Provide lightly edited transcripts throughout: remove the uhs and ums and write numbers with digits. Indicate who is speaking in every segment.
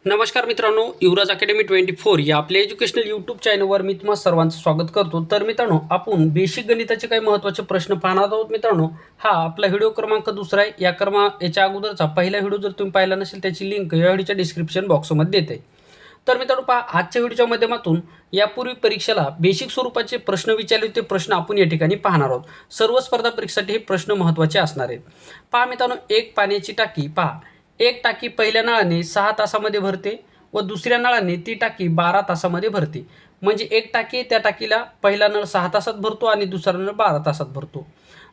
Speaker 1: नमस्कार मित्रांनो, युवराज अकॅडमी 24 या आपल्या एज्युकेशनल यूट्यूब चॅनलवर मी तुम्हा सर्वांचं स्वागत करतो। तर मित्रांनो, आपण बेसिक गणिताचे काही महत्त्वाचे प्रश्न पाहणार आहोत। मित्रांनो, हा आपला व्हिडिओ क्रमांक दुसरा आहे। याच्या अगोदरचा पहिला व्हिडिओ जर तुम्ही पाहिला नसेल त्याची लिंक या व्हिडिओच्या डिस्क्रिप्शन बॉक्समध्ये देते। तर मित्रांनो पहा, आजच्या व्हिडिओच्या माध्यमातून यापूर्वी परीक्षेला बेसिक स्वरूपाचे प्रश्न विचारले होते प्रश्न आपण या ठिकाणी पाहणार आहोत। सर्व स्पर्धा परीक्षेसाठी हे प्रश्न महत्त्वाचे असणार आहेत। पहा मित्रांनो, एक पाण्याची टाकी पहा, एक टाकी पहिल्या नळाने 6 तासामध्ये भरते व दुसऱ्या नळाने ती टाकी 12 तासामध्ये भरते। म्हणजे एक टाकी त्या टाकीला पहिला नळ 6 तासात भरतो आणि दुसरा नळ 12 तासात भरतो।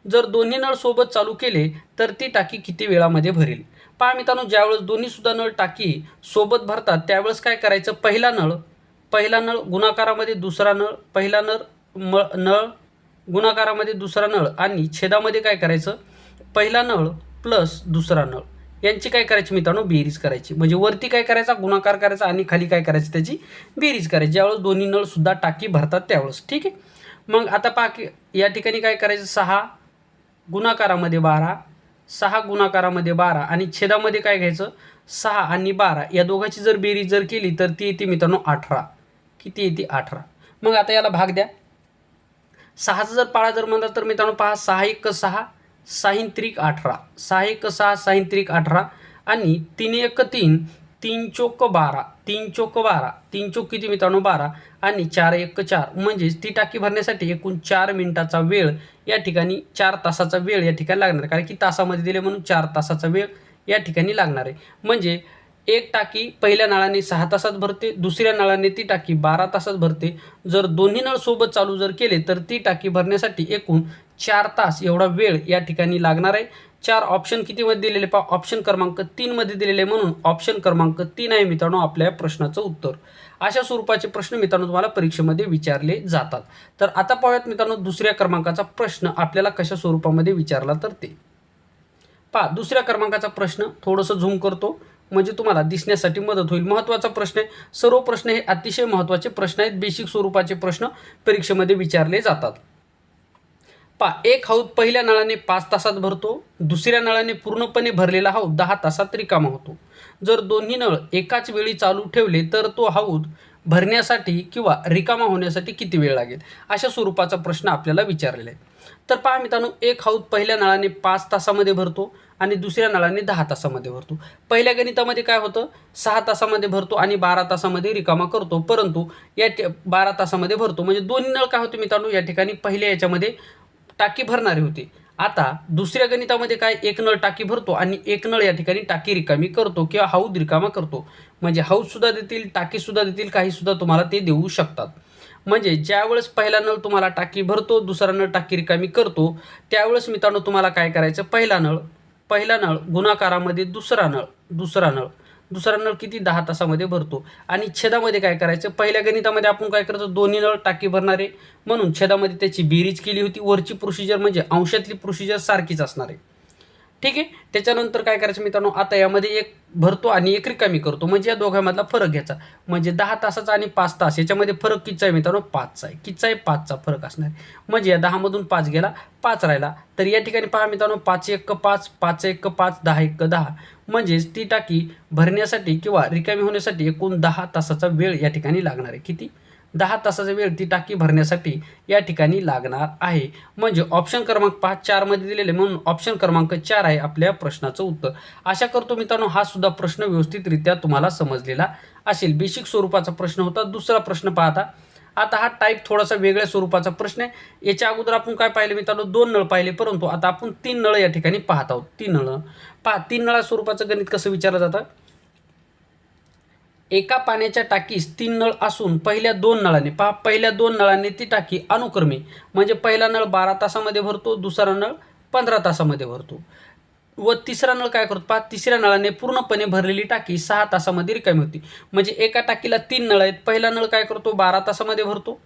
Speaker 1: जर दोन्ही नळ सोबत चालू केले तर ती टाकी किती वेळामध्ये भरेल? पहा मित्रांनो, ज्यावेळेस दोन्ही सुद्धा नळ टाकी सोबत भरतात त्यावेळेस काय करायचं, पहिला नळ गुणाकारामध्ये दुसरा नळ, पहिला नळ गुणाकारामध्ये दुसरा नळ आणि छेदामध्ये काय करायचं, पहिला नळ प्लस दुसरा नळ यांची काय करायची मित्रांनो, बेरीज करायची। म्हणजे वरती काय करायचा, गुणाकार करायचा आणि खाली काय करायचं, त्याची बेरीज करायची ज्यावेळेस दोन्ही नळ सुद्धा टाकी भरतात त्यावेळेस। ठीक आहे, मग आता पहा या ठिकाणी काय करायचं, 6 गुणाकारामध्ये 12, 6 गुणाकारामध्ये 12 आणि छेदामध्ये काय घ्यायचं, 6 आणि 12 या दोघांची जर बेरीज जर केली तर ती येते मित्रांनो 18। किती येते, 18। मग आता याला भाग द्या। 6चा जर पाढा जर म्हणलं तर मित्रांनो पहा, 6 1 6 6 त्रिक 18, 6 1 6 6 त्रिक 18 आणि 3 1 3 3 चोक 12, 3 चोक 12, 3 चोक किती मित्रांनो 12 आणि 4 1 4। म्हणजेच ती टाकी भरण्यासाठी एकूण 4 मिनिटाचा वेळ या ठिकाणी, 4 तासाचा वेळ या ठिकाणी लागणार आहे, कारण की तासामध्ये दिले म्हणून 4 तासाचा वेळ या ठिकाणी लागणार आहे। म्हणजे एक टाकी पहिल्या नळाने 6 तासात भरते, दुसऱ्या नळाने ती टाकी 12 तासात भरते। जर दोन्ही नळ सोबत चालू जर केले तर ती टाकी भरण्यासाठी एकूण 4 तास एवढा वेळ या ठिकाणी लागणार आहे। 4 ऑप्शन कितीमध्ये दिलेले पहा, ऑप्शन क्रमांक 3 मध्ये दिलेले, म्हणून ऑप्शन क्रमांक 3 आहे मित्रांनो आपल्या प्रश्नाचं उत्तर। अशा स्वरूपाचे प्रश्न मित्रांनो तुम्हाला परीक्षेमध्ये विचारले जातात। तर आता पाहूयात मित्रांनो दुसऱ्या क्रमांकाचा प्रश्न आपल्याला कशा स्वरूपामध्ये विचारला तर ते पहा। दुसऱ्या क्रमांकाचा प्रश्न थोडंसं झूम करतो म्हणजे तुम्हाला दिसण्यासाठी मदत होईल। महत्त्वाचा प्रश्न आहे, सर्व प्रश्न हे अतिशय महत्त्वाचे प्रश्न आहेत, बेसिक स्वरूपाचे प्रश्न परीक्षेमध्ये विचारले जातात। पहा, एक हौद पहिल्या नळाने 5 तासात भरतो, दुसऱ्या नळाने पूर्णपणे भरलेला हौद 10 तासात रिकामा होतो। जर दोन्ही नळ एकाच वेळी चालू ठेवले तर तो हौद भरण्यासाठी किंवा रिकामा होण्यासाठी किती वेळ लागेल, अशा स्वरूपाचा प्रश्न आपल्याला विचारलेला आहे। तर पहा मित्रांनो, एक हौद पहिल्या नळाने 5 तासामध्ये भरतो आणि दुसऱ्या नळाने 10 तासामध्ये भरतो। पहिल्या गणितामध्ये काय होतं, 6 तासामध्ये भरतो आणि 12 तासामध्ये रिकामा करतो, परंतु 12 तासामध्ये भरतो। म्हणजे दोन्ही नळ काय होते मित्रांनो, या ठिकाणी पहिल्या याच्यामध्ये टाकी भरणारे होते। आता दुसऱ्या गणितामध्ये काय, एक नळ टाकी भरतो आणि एक नळ या ठिकाणी टाकी रिकामी करतो किंवा हौद रिकामा करतो। म्हणजे हौद सुद्धा देतील, टाकी सुद्धा देतील, काही सुद्धा तुम्हाला ते देऊ शकतात। म्हणजे ज्यावेळेस पहिला नळ तुम्हाला टाकी भरतो, दुसरा नळ टाकी रिकामी करतो, त्यावेळेस मित्रांनो तुम्हाला काय करायचं, पहिला नळ गुणाकारामध्ये दुसरा नळ किती 10 तासामध्ये भरतो आणि छेदामध्ये काय करायचं, पहिल्या गणितामध्ये आपण काय करायचो, दोन्ही नळ टाकी भरणारे म्हणून छेदामध्ये त्याची बेरीज केली होती। वरची प्रोसिजर म्हणजे अंशातली प्रोसिजर सारखीच असणार आहे। ठीक आहे, त्याच्यानंतर काय करायचं मित्रांनो, आता यामध्ये एक भरतो आणि एक रिकामी करतो, म्हणजे या दोघांमधला फरक घ्यायचा। म्हणजे 10 तासाचा आणि 5 तास याच्यामध्ये फरक कितीचा आहे मित्रांनो, 5चा आहे। कितीचा आहे, 5चा फरक असणार आहे। म्हणजे या 10 मधून 5 गेला, 5 राहिला। तर या ठिकाणी पहा मित्रांनो, 5 1 5, 5 1 5, 10 1 10। म्हणजेच ती टाकी भरण्यासाठी किंवा रिकामी होण्यासाठी एकूण 10 तासाचा वेळ या ठिकाणी लागणार आहे। किती, 10 तासाचा वेळ ती टाकी भरण्यासाठी या ठिकाणी लागणार आहे। म्हणजे ऑप्शन क्रमांक 5 4 मध्ये दिलेले, म्हणून ऑप्शन क्रमांक 4 आहे आपल्या प्रश्नाचं उत्तर। आशा करतो मित्रांनो हा सुद्धा प्रश्न व्यवस्थितरित्या तुम्हाला समजलेला असेल। बेसिक स्वरूपाचा प्रश्न होता। दुसरा प्रश्न पाहता, आता हा टाईप थोडासा वेगळ्या स्वरूपाचा प्रश्न आहे। याच्या अगोदर आपण काय पाहिले मित्रांनो, 2 नळ पाहिले, परंतु आता आपण 3 नळ या ठिकाणी पाहत आहोत। 3 नळ पहा, 3 नळा स्वरूपाचं गणित कसं विचारलं जातं, एका पाण्याच्या टाकीस 3 नळ असून पहिल्या 2 नळाने पहा, पहिल्या 2 नळाने ती टाकी अनुक्रमे, म्हणजे पहिला नळ 12 तासामध्ये भरतो, दुसरा नळ 15 तासामध्ये भरतो व तिसरा नळ काय करतो पहा, तिसऱ्या नळाने पूर्णपणे भरलेली टाकी 6 तासामध्ये रिकामी होती। म्हणजे एका टाकीला 3 नळ आहेत, पहिला नळ काय करतो 12 तासामध्ये भरतो,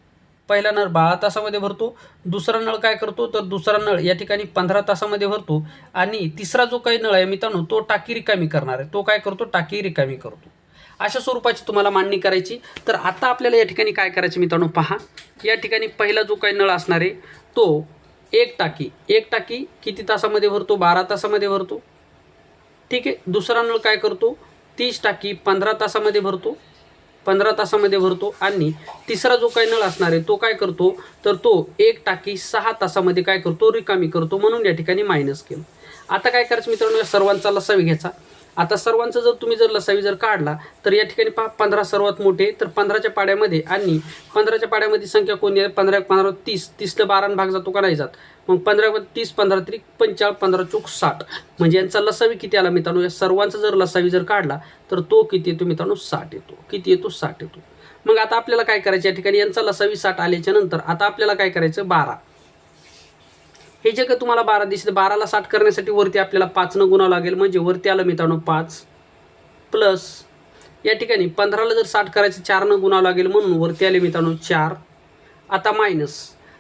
Speaker 1: पहिला नळ 12 तासामध्ये भरतो, दुसरा नळ काय करतो तर दुसरा नळ या ठिकाणी 15 तासामध्ये भरतो आणि तिसरा जो काही नळ आहे मित्रांनो तो टाकी रिकामी करणार आहे, तो काय करतो, टाकी रिकामी करतो। अशा स्वरूपाची तुम्हाला मांडणी करायची। तर आता आपल्याला या ठिकाणी काय करायचं मित्रांनो पहा, या ठिकाणी पहिला जो काही नळ असणार आहे तो एक टाकी किती तासामध्ये भरतो, 12 तासामध्ये भरतो। ठीक आहे, दुसरा नळ काय करतो, 30 टाकी 15 तासामध्ये भरतो, 15 तासामध्ये भरतो. आणि तिसरा जो काही नळ असणार आहे तो काय करतो, तर तो 1 टाकी 6 तासामध्ये काय करतो, रिकामी करतो. म्हणून या ठिकाणी मायनस केलं. आता काय करायचं मित्रांनो, या सर्वांचा लसावी घ्यायचा. आता सर्वांचा जर तुम्ही जर लसावी जर काढला तर या ठिकाणी 15 सर्वात मोठे, तर 15च्या पाड्यामध्ये आणि 15च्या पाड्यामध्ये संख्या कोणती आहे, 15 15 30, 30ला 12 भाग जातो का नाही जात. मग 15 30 15 त्रिक 45 15 चौक 60, म्हणजे यांचा लसावी किती आला मित्रांनो. या सर्वांचा जर लसावी जर काढला तर तो किती येतो मित्रांनो, 60 येतो. किती येतो, 60 येतो. मग आता आपल्याला काय करायचं, या ठिकाणी यांचा लसावी 60 आल्याच्या नंतर आता आपल्याला काय करायचं, 12. हे जे काही तुम्हाला 12 दिसतं, 12ला 60 करण्यासाठी वरती आपल्याला 5 न गुणावं लागेल. म्हणजे वरती आलं मित्रांनो 5, प्लस या ठिकाणी 15ला जर 60 करायचं 4 न गुणावं लागेल, म्हणून वरती आले मित्रांनो 4. आता मायनस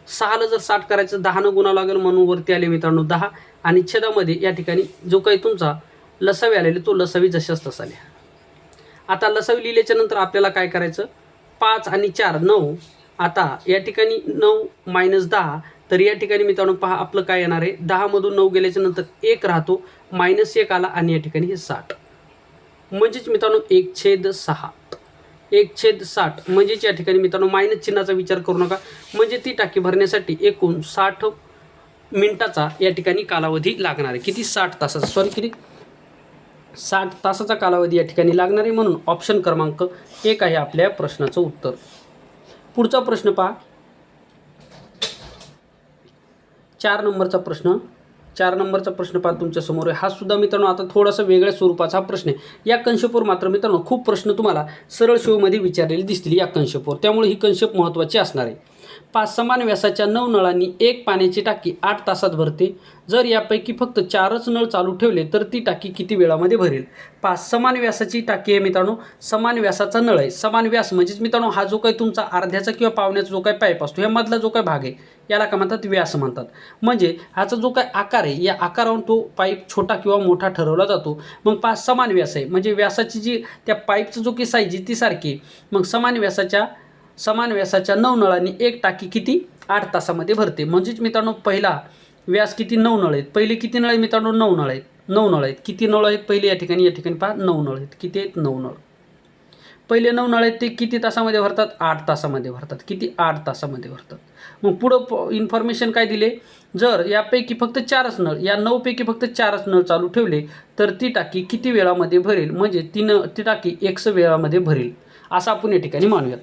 Speaker 1: 6ला जर 60 करायचं 10 न गुणावं लागेल, म्हणून वरती आले मित्रांनो 10. आणि छेदामध्ये या ठिकाणी जो काही तुमचा लसावी आलेला तो लसावी जशाच तसा लिहा. आता लसावी लिहिल्याच्या नंतर आपल्याला काय करायचं, 5 आणि 4 9. आता या ठिकाणी 9 मायनस 10, तर या ठिकाणी मित्रांनो पहा आपलं काय येणार आहे, 10 मधून 9 गेल्याच्या नंतर 1 राहतो, मायनस 1 आला आणि या ठिकाणी हे 60. म्हणजेच मित्रांनो 1/6, 1/60. म्हणजेच या ठिकाणी मित्रांनो मायनस चिन्हाचा विचार करू नका. म्हणजे ती टाकी भरण्यासाठी एकूण 60 मिनिटाचा या ठिकाणी कालावधी लागणार आहे. किती, 60 तासाचा, सॉरी किती, 60 तासाचा कालावधी या ठिकाणी लागणार आहे. म्हणून ऑप्शन क्रमांक 1 आहे आपल्या प्रश्नाचं उत्तर. पुढचा प्रश्न पहा, 4 नंबरचा प्रश्न. 4 नंबरचा प्रश्न पहा तुमच्यासमोर आहे. हा सुद्धा मित्रांनो आता थोडासा वेगळ्या स्वरूपाचा प्रश्न आहे. या कन्सेप्टवर मात्र मित्रांनो खूप प्रश्न तुम्हाला सरळ शिवमध्ये विचारलेले दिसतील या कन्सेप्टवर, त्यामुळे ही कन्सेप्ट महत्त्वाची असणार आहे. 5 समान व्यासाच्या 9 नळांनी 1 पाण्याची टाकी 8 तासात भरते. जर यापैकी फक्त 4च नळ चालू ठेवले तर ती टाकी किती वेळामध्ये भरेल. 5 समान व्यासाची टाकी आहे मित्रांनो, समान व्यासाचा नळ आहे. समान व्यास म्हणजेच मित्रांनो हा जो काही तुमचा अर्ध्याचा किंवा पावण्याचा जो काही पाईप असतो, ह्यामधला जो काही भाग आहे याला काय म्हणतात, व्यास म्हणतात. म्हणजे ह्याचा जो काही आकार आहे या आकारावरून तो पाईप छोटा किंवा मोठा ठरवला जातो. मग 5 समान व्यास आहे म्हणजे व्यासाची जी त्या पाईपचं जो काही साईज आहे ती सारखी आहे. मग समान व्यासाच्या 9 नळांनी 1 टाकी किती, 8 तासामध्ये भरते. म्हणजेच मित्रांनो पहिला व्यास किती, 9 नळ आहेत. पहिले किती नळ आहेत मित्रांनो, 9 नळ आहेत. 9 नळ आहेत. किती नळ आहेत पहिले, या ठिकाणी पहा 9 नळ आहेत. किती आहेत, 9 नळ. पहिले 9 नळ आहेत ते किती तासामध्ये भरतात, 8 तासामध्ये भरतात. किती, 8 तासामध्ये भरतात. मग पुढं इन्फॉर्मेशन काय दिले, जर यापैकी फक्त 4च नळ, या 9 पैकी फक्त 4च नळ चालू ठेवले तर ती टाकी किती वेळामध्ये भरेल. म्हणजे ती टाकी 100 वेळामध्ये भरेल असं आपण या ठिकाणी मानूयात.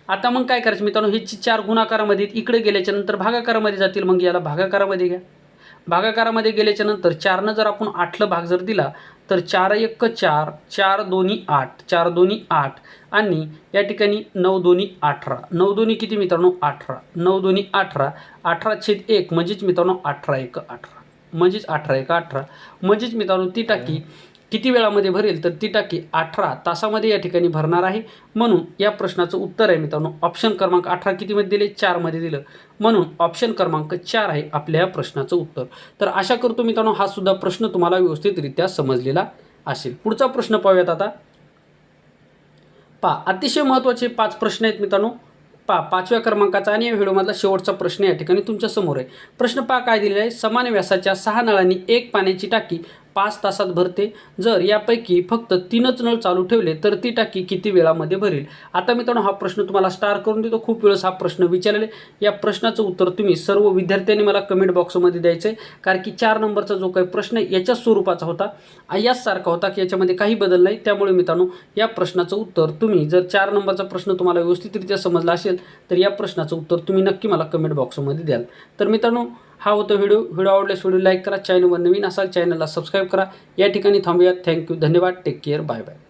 Speaker 1: आता मग काय करायचं मित्रांनो, ह्याची 4 गुणाकारामध्ये इकडे गेल्याच्या नंतर भागाकारामध्ये जातील. मग याला भागाकारामध्ये घ्या. भागाकारामध्ये गेल्याच्या नंतर 4नं जर आपण 8ला भाग जर दिला तर 4 1 4, 4 2 8, 4 2 8 आणि या ठिकाणी 9 2 18. 9 2 किती मित्रांनो, 18. 9 2 18, 18/1 म्हणजेच मित्रांनो 18 1 18, म्हणजेच 18 1 18. म्हणजेच मित्रांनो ती टाकी किती वेळामध्ये भरेल, तर ती टाकी 18 तासामध्ये या ठिकाणी भरणार आहे. म्हणून या प्रश्नाचं उत्तर आहे मित्रांनो ऑप्शन क्रमांक 18 कितीमध्ये दिले, 4 मध्ये दिलं. म्हणून ऑप्शन क्रमांक 4 आहे आपल्या या प्रश्नाचं उत्तर. तर आशा करतो मित्रांनो हा सुद्धा प्रश्न तुम्हाला व्यवस्थितरित्या समजलेला असेल. पुढचा प्रश्न पाहूयात आता. अतिशय महत्त्वाचे 5 प्रश्न आहेत मित्रांनो. 5व्या क्रमांकाचा आणि या व्हिडिओमधला शेवटचा प्रश्न या ठिकाणी तुमच्या समोर आहे. प्रश्न काय दिलेला आहे, समान व्यासाच्या 6 नळांनी 1 पाण्याची टाकी 5 तासात भरते. जर यापैकी फक्त 3च नळ चालू ठेवले तर ती टाकी किती वेळामध्ये भरेल. आता मित्रांनो हा प्रश्न तुम्हाला स्टार करून देतो. खूप वेळेस हा प्रश्न विचारलेला आहे. या प्रश्नाचं उत्तर तुम्ही सर्व विद्यार्थ्यांनी मला कमेंट बॉक्समध्ये द्यायचं आहे. कारण की 4 नंबरचा जो काही प्रश्न याच्याच स्वरूपाचा होता, याचसारखा होता की याच्यामध्ये काही बदल नाही. त्यामुळे मित्रांनो या प्रश्नाचं उत्तर तुम्ही जर 4 नंबरचा प्रश्न तुम्हाला व्यवस्थितरित्या समजला असेल तर या प्रश्नाचं उत्तर तुम्ही नक्की मला कमेंट बॉक्समध्ये द्याल. तर मित्रांनो हा होता व्हिडिओ आवडल्यास व्हिडिओ लाईक करा. चॅनलवर नवीन असाल चॅनलला सबस्क्राईब करा. या ठिकाणी थांबूयात. थँक्यू, धन्यवाद, टेक केअर, बाय बाय.